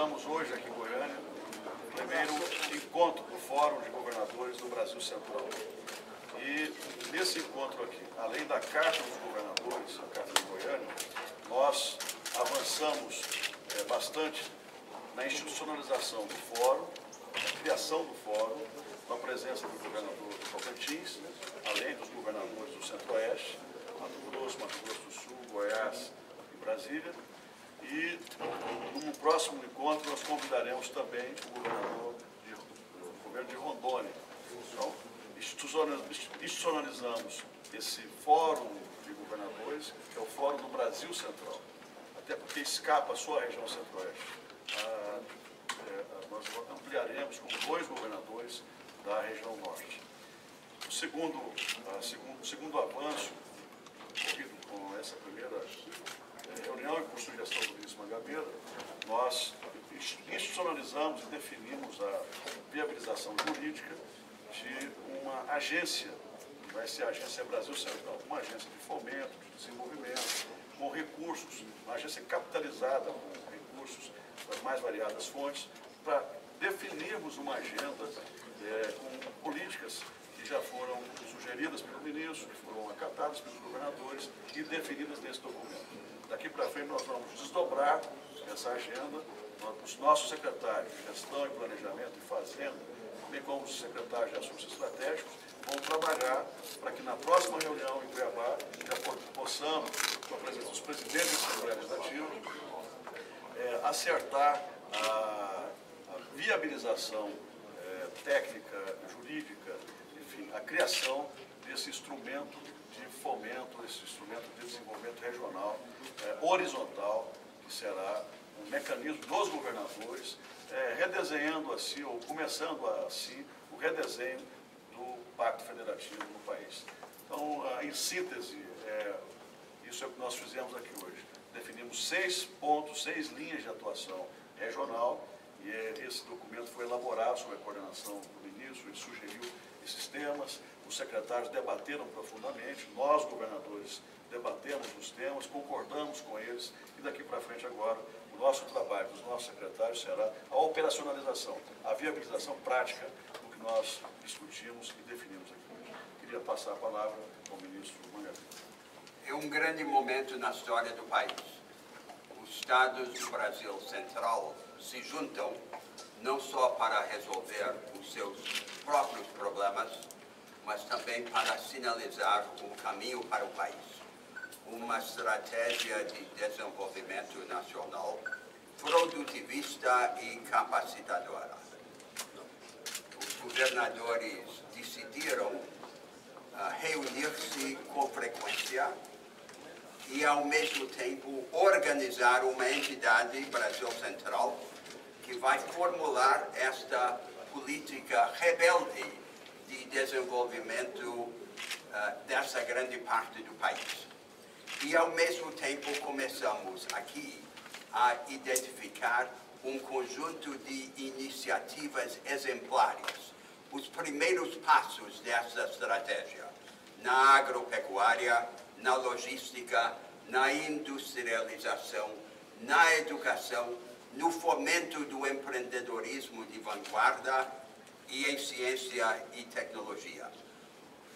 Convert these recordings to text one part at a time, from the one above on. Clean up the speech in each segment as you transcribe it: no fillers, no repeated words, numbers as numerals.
realizamos hoje aqui em Goiânia o primeiro encontro do Fórum de Governadores do Brasil Central. E nesse encontro aqui, além da Carta dos Governadores, a Carta de Goiânia, nós avançamos bastante na institucionalização do Fórum, na criação do Fórum, com a presença do governador Tocantins, além dos governadores do Centro-Oeste, Mato Grosso do Sul, Goiás e Brasília. E no próximo encontro nós convidaremos também o governo de Rondônia. Então, institucionalizamos esse Fórum de Governadores, que é o Fórum do Brasil Central, até porque escapa só a região Centro-Oeste. Nós ampliaremos com 2 governadores da região Norte. O segundo avanço, ocorrido com essa primeira reunião e por sugestão do ministro Mangabeira, nós institucionalizamos e definimos a viabilização jurídica de uma agência, que vai ser a Agência Brasil Central, uma agência de fomento, de desenvolvimento, com recursos, uma agência capitalizada com recursos das mais variadas fontes, para definirmos uma agenda com políticas que já foram sugeridas pelo ministro, que foram acatadas pelos governadores e definidas nesse documento. Daqui para frente nós vamos desdobrar essa agenda, os nossos secretários de Gestão e Planejamento e Fazenda, bem como os secretários de Assuntos Estratégicos, vão trabalhar para que na próxima reunião em Cuiabá já possamos, com a presença dos presidentes da Assembleia Legislativa, acertar a viabilização técnica, jurídica, enfim, a criação desse instrumento de fomento, esse instrumento de desenvolvimento regional, horizontal, que será um mecanismo dos governadores, redesenhando assim, ou começando assim, o redesenho do Pacto Federativo no país. Então, em síntese, isso é o que nós fizemos aqui hoje. Definimos 6 pontos, 6 linhas de atuação regional, e esse documento foi elaborado sob a coordenação do ministro, ele sugeriu esses temas, os secretários debateram profundamente, nós, governadores, debatemos os temas, concordamos com eles, e daqui para frente agora, o nosso trabalho dos nossos secretários será a operacionalização, a viabilização prática do que nós discutimos e definimos aqui hoje. Queria passar a palavra ao ministro Mangabeira. É um grande momento na história do país. Os estados do Brasil Central se juntam não só para resolver os seus próprios problemas, mas também para sinalizar um caminho para o país. Uma estratégia de desenvolvimento nacional produtivista e capacitadora. Os governadores decidiram reunir-se com frequência e, ao mesmo tempo, organizar uma entidade Brasil Central que vai formular esta política rebelde de desenvolvimento dessa grande parte do país. E, ao mesmo tempo, começamos aqui a identificar um conjunto de iniciativas exemplares, os primeiros passos dessa estratégia, na agropecuária, na logística, na industrialização, na educação, no fomento do empreendedorismo de vanguarda e em ciência e tecnologia.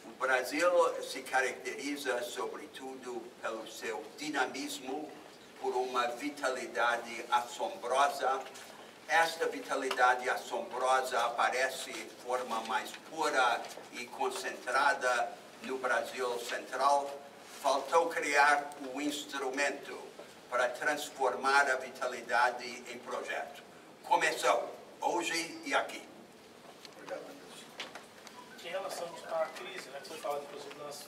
O Brasil se caracteriza, sobretudo, pelo seu dinamismo, por uma vitalidade assombrosa. Esta vitalidade assombrosa aparece de forma mais pura e concentrada no Brasil Central. Faltou criar o instrumento para transformar a vitalidade em projeto. Começou, hoje e aqui. Obrigado, ministro. Em relação à crise, que foi falado, inclusive, nas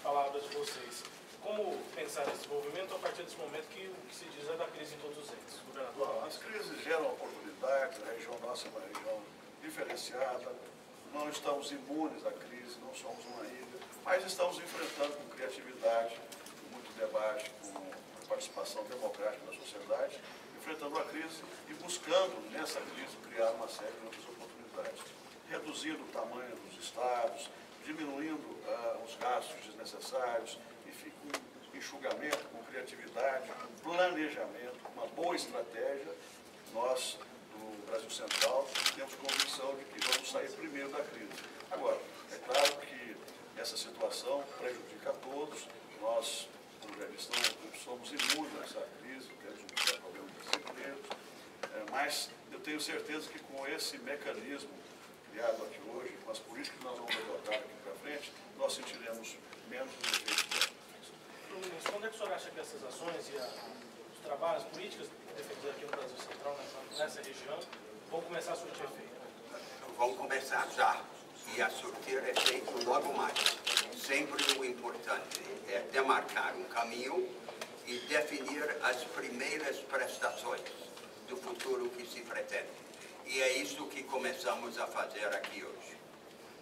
palavras de vocês, como pensar nesse desenvolvimento a partir desse momento que o que se diz é da crise em todos os entes? Governador? As crises geram oportunidades, a região nossa é uma região diferenciada, não estamos imunes à crise, não somos uma ilha, mas estamos enfrentando com criatividade, com muito debate, com participação democrática da sociedade, enfrentando a crise e buscando, nessa crise, criar uma série de outras oportunidades, reduzindo o tamanho dos estados, diminuindo os gastos desnecessários, enfim, com enxugamento, com criatividade, com planejamento, com uma boa estratégia, nós, do Brasil Central, temos convicção de que vamos sair primeiro da crise. Agora, é claro que essa situação prejudica a todos. Nós, como já disse, não somos imunes a essa crise, temos um problema de desemprego, mas eu tenho certeza que com esse mecanismo criado aqui hoje, com as políticas que nós vamos adotar aqui para frente, nós sentiremos menos os efeitos. Ministro, quando é que o senhor acha que essas ações e os trabalhos, as políticas defendidas aqui no Brasil Central, nessa região, vão começar a surtir efeito? Vão começar já, e a surtir efeito logo mais. Sempre o importante é demarcar um caminho e definir as primeiras prestações do futuro que se pretende. E é isso que começamos a fazer aqui hoje.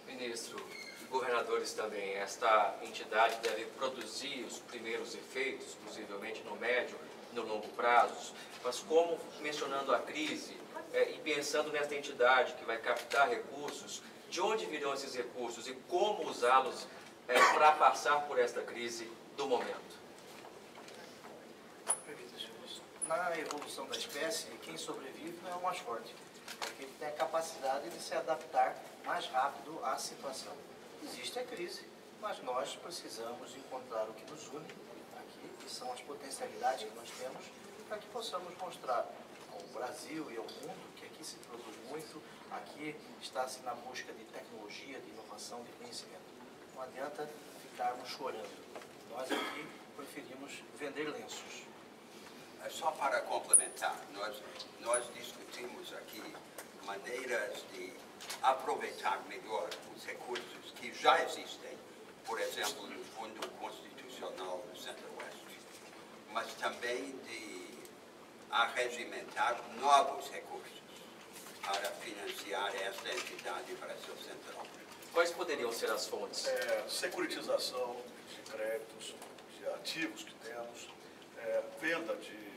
Ministro, e governadores também, esta entidade deve produzir os primeiros efeitos, possivelmente no médio e no longo prazos, mas como, mencionando a crise e pensando nesta entidade que vai captar recursos, de onde virão esses recursos e como usá-los para passar por esta crise do momento? Na evolução da espécie, quem sobrevive não é o mais forte, porque ele tem a capacidade de se adaptar mais rápido à situação. Existe a crise, mas nós precisamos encontrar o que nos une aqui, que são as potencialidades que nós temos, para que possamos mostrar ao Brasil e ao mundo que aqui se produz muito, aqui está-se na busca de tecnologia, de inovação, de conhecimento. Não adianta ficarmos chorando. Nós aqui preferimos vender lenços. Só para complementar, nós discutimos aqui maneiras de aproveitar melhor os recursos que já existem, por exemplo, no Fundo Constitucional do Centro-Oeste, mas também de arregimentar novos recursos para financiar esta entidade Brasil Central. Quais poderiam ser as fontes? Securitização de créditos, de ativos que temos, venda de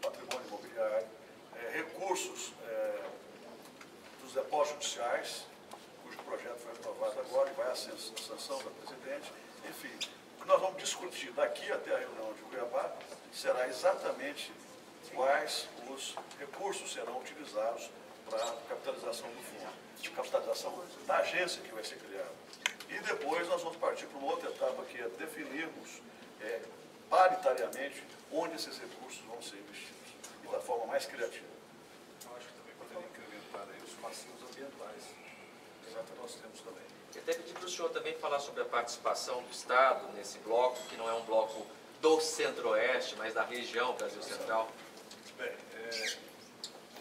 patrimônio imobiliário, recursos dos depósitos judiciais, cujo projeto foi aprovado agora e vai à sanção da presidente. Enfim, o que nós vamos discutir daqui até a reunião de Cuiabá será exatamente quais os recursos serão utilizados para a capitalização do fundo, capitalização da agência que vai ser criada. E depois nós vamos partir para uma outra etapa, que é definirmos paritariamente onde esses recursos vão ser investidos, e da forma mais criativa. Eu acho que também poderia incrementar aí os passivos ambientais. Exato, nós temos também. Eu até pedi para o senhor também falar sobre a participação do Estado nesse bloco, que não é um bloco do Centro-Oeste, mas da região Brasil Central. Bem,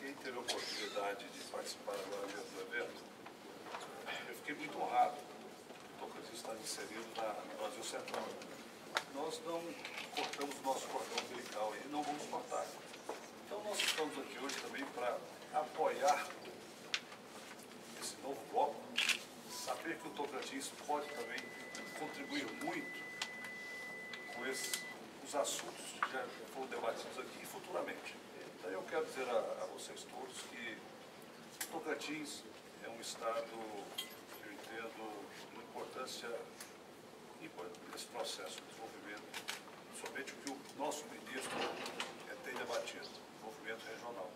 quem teve a oportunidade de participar agora mesmo do evento, eu fiquei muito honrado o Tocantins estar inserido no Brasil Central. Nós não cortamos o nosso cordão umbilical e não vamos cortar. Então nós estamos aqui hoje também para apoiar esse novo bloco, saber que o Tocantins pode também contribuir muito com os assuntos que já foram debatidos aqui e futuramente. Então eu quero dizer a vocês todos que o Tocantins é um estado que eu entendo de importância nesse processo de desenvolvimento, somente o que o nosso ministro tem debatido, desenvolvimento regional.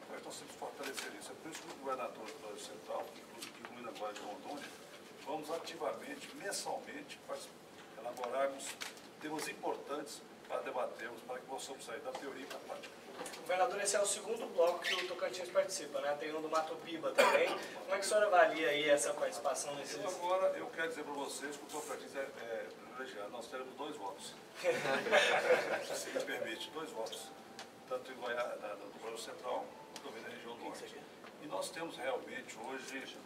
Então nós temos que fortalecer isso. É por isso que o governador do Brasil Central, inclusive incluindo agora de Rondônia, vamos ativamente, mensalmente, elaborarmos temas importantes para debatermos, para que possamos sair da teoria para a prática. Governador, esse é o segundo bloco que o Tocantins participa, né? Tem um do Mato Piba também. Como é que o senhor avalia aí essa participação nesses... Agora, eu quero dizer para vocês que o Tocantins é privilegiado. Nós teremos 2 votos. Se me permite, 2 votos. Tanto em Goiás, no Brasil Central, quanto também na região norte. E nós temos realmente hoje,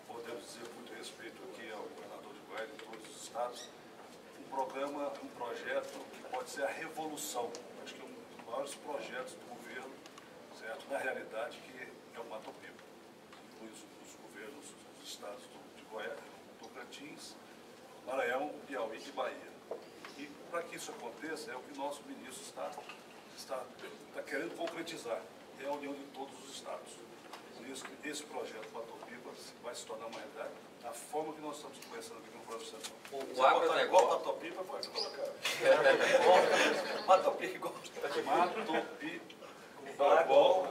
podemos dizer com muito respeito aqui ao governador de Goiás e todos os estados, um projeto que pode ser a revolução. Acho que é um dos maiores projetos do governo, certo? Na realidade, que é o Mato Piba. Inclui os governos dos estados de Goiás, Tocantins, Maranhão, Piauí e Bahia. E para que isso aconteça, é o que o nosso ministro está querendo concretizar, é a união de todos os estados. Por isso que esse projeto Mato Piba vai se tornar uma realidade da forma que nós estamos começando aqui no Brasil Central. O agronegócio... Igual Mato Piba, pode colocar. Mato Piba igual. Mato Piba. Bom,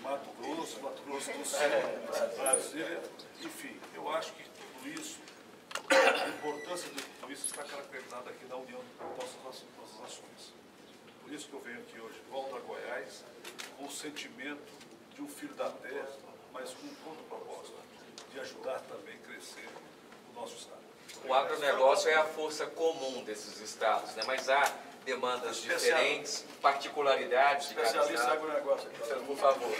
Mato Grosso do Sul, Brasília, enfim, eu acho que tudo isso, a importância de tudo isso está caracterizada aqui na união de nossas ações. Por isso que eu venho aqui hoje, volto a Goiás, com o sentimento de um filho da terra, mas com todo o propósito de ajudar também a crescer o nosso Estado. O agronegócio é a força comum desses estados, né? Mas há demandas diferentes, particularidades de cada Especialista em estado. agronegócio. Por favor.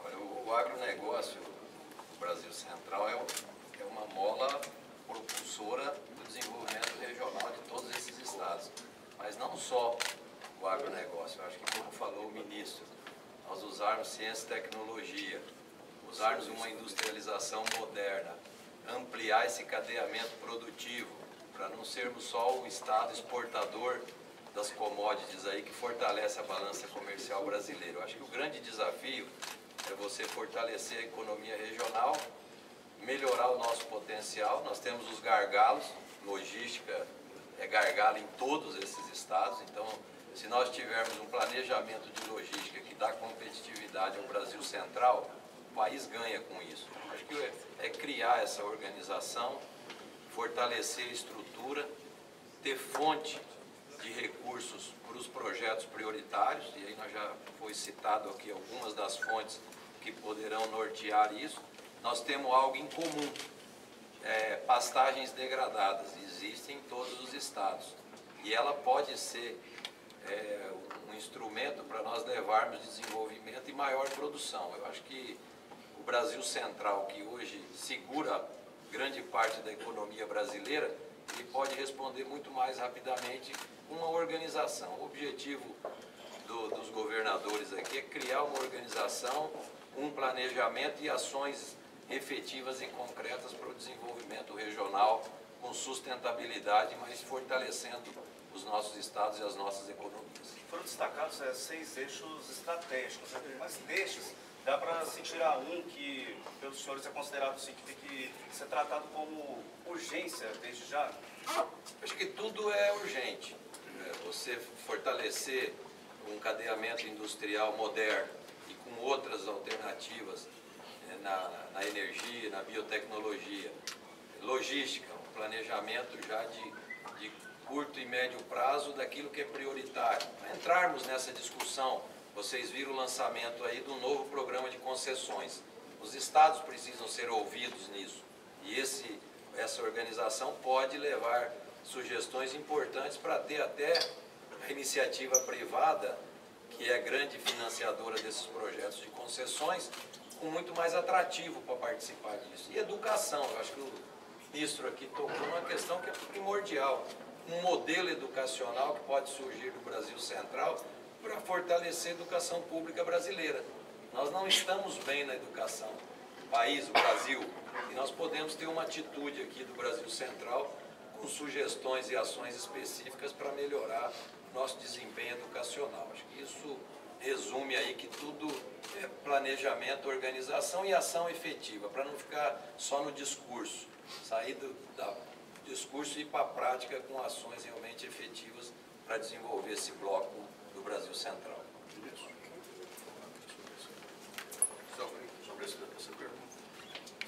Olha, o agronegócio do Brasil Central é uma mola propulsora do desenvolvimento regional de todos esses estados. Mas não só o agronegócio, eu acho que, como falou o ministro, nós usarmos ciência e tecnologia, usarmos uma industrialização moderna, ampliar esse cadeamento produtivo, para não sermos só o estado exportador das commodities aí que fortalece a balança comercial brasileira. Eu acho que o grande desafio é você fortalecer a economia regional, melhorar o nosso potencial. Nós temos os gargalos, logística é gargalo em todos esses estados, então se nós tivermos um planejamento de logística que dá competitividade ao Brasil Central, o país ganha com isso. Acho que é criar essa organização, fortalecer a estrutura, ter fonte de recursos para os projetos prioritários, e aí nós já foi citado aqui algumas das fontes que poderão nortear isso. Nós temos algo em comum, pastagens degradadas, existem em todos os estados, e ela pode ser um instrumento para nós levarmos desenvolvimento e maior produção. Eu acho que o Brasil Central, que hoje segura grande parte da economia brasileira, ele pode responder muito mais rapidamente com uma organização. O objetivo dos governadores aqui é criar uma organização, um planejamento e ações efetivas e concretas para o desenvolvimento regional com sustentabilidade, mas fortalecendo os nossos estados e as nossas economias. Foram destacados 6 eixos estratégicos, mas destes dá para se tirar um que, pelos senhores, é considerado assim, que tem que ser tratado como urgência desde já? Acho que tudo é urgente. Você fortalecer um cadeamento industrial moderno e com outras alternativas na energia, na biotecnologia, logística, um planejamento já de curto e médio prazo daquilo que é prioritário. Para entrarmos nessa discussão, vocês viram o lançamento aí do novo programa de concessões. Os estados precisam ser ouvidos nisso. E essa organização pode levar sugestões importantes para ter até a iniciativa privada, que é a grande financiadora desses projetos de concessões, com muito mais atrativo para participar disso. E educação, eu acho que o ministro aqui tocou numa questão que é primordial. Um modelo educacional que pode surgir do Brasil Central para fortalecer a educação pública brasileira. Nós não estamos bem na educação, o país, o Brasil, e nós podemos ter uma atitude aqui do Brasil Central com sugestões e ações específicas para melhorar nosso desempenho educacional. Acho que isso resume aí que tudo é planejamento, organização e ação efetiva, para não ficar só no discurso, sair do discurso e ir para a prática com ações realmente efetivas para desenvolver esse bloco do Brasil Central. Sobre essa pergunta.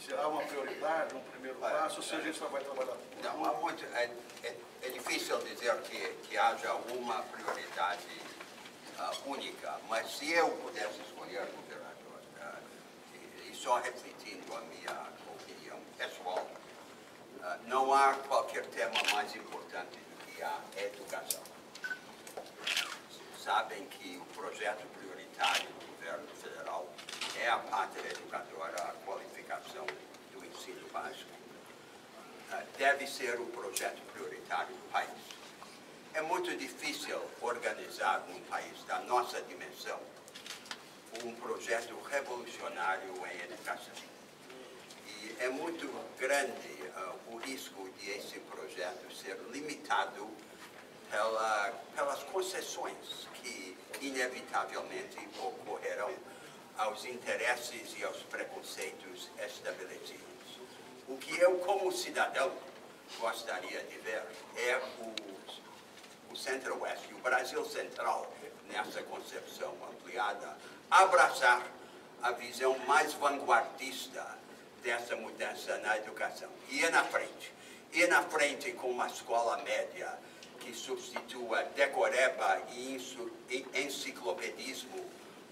Se há uma prioridade, um primeiro passo, ou se a gente só vai trabalhar... Não, há muito, é difícil dizer que haja uma prioridade única, mas se eu pudesse escolher, governador, e só refletindo a minha opinião pessoal, não há qualquer tema mais importante do que a educação. Sabem que o projeto prioritário do governo federal é a pátria educadora, a qualificação do ensino básico. Deve ser o projeto prioritário do país. É muito difícil organizar num país da nossa dimensão um projeto revolucionário em educação. E é muito grande o risco de esse projeto ser limitado pelas concessões que inevitavelmente ocorrerão aos interesses e aos preconceitos estabelecidos. O que eu, como cidadão, gostaria de ver é o Centro-Oeste e o Brasil Central, nessa concepção ampliada, abraçar a visão mais vanguardista dessa mudança na educação. E ir na frente com uma escola média que substitua decoreba e enciclopedismo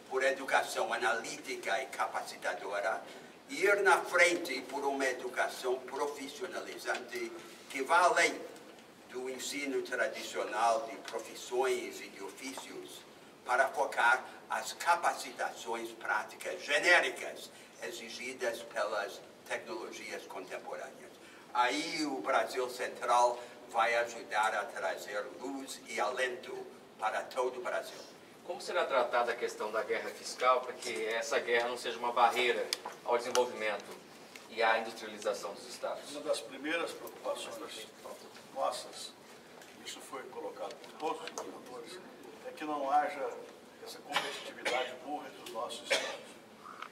por educação analítica e capacitadora, e ir na frente por uma educação profissionalizante que vá além do ensino tradicional de profissões e de ofícios para focar as capacitações práticas genéricas exigidas pelas tecnologias contemporâneas. Aí o Brasil Central vai ajudar a trazer luz e alento para todo o Brasil. Como será tratada a questão da guerra fiscal para que essa guerra não seja uma barreira ao desenvolvimento e à industrialização dos estados? Uma das primeiras preocupações nossas, isso foi colocado por todos os governadores, é que não haja essa competitividade burra entre os nossos estados.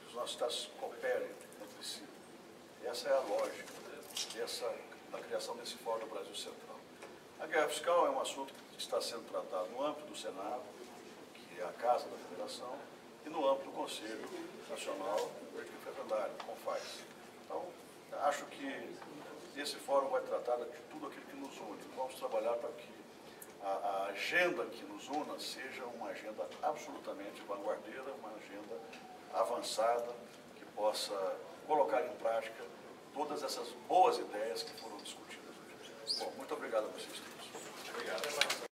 Que os nossos estados cooperem entre si. Essa é a lógica da criação desse Fórum do Brasil Central. A guerra fiscal é um assunto que está sendo tratado no âmbito do Senado, que é a Casa da Federação, e no âmbito do Conselho Nacional Referendário, CONFAS. Então, acho que esse fórum vai tratar de tudo aquilo que nos une. Vamos trabalhar para que a agenda que nos una seja uma agenda absolutamente vanguardeira, uma agenda avançada, que possa colocar em prática todas essas boas ideias que foram discutidas hoje. Bom, muito obrigado a vocês todos. Obrigado.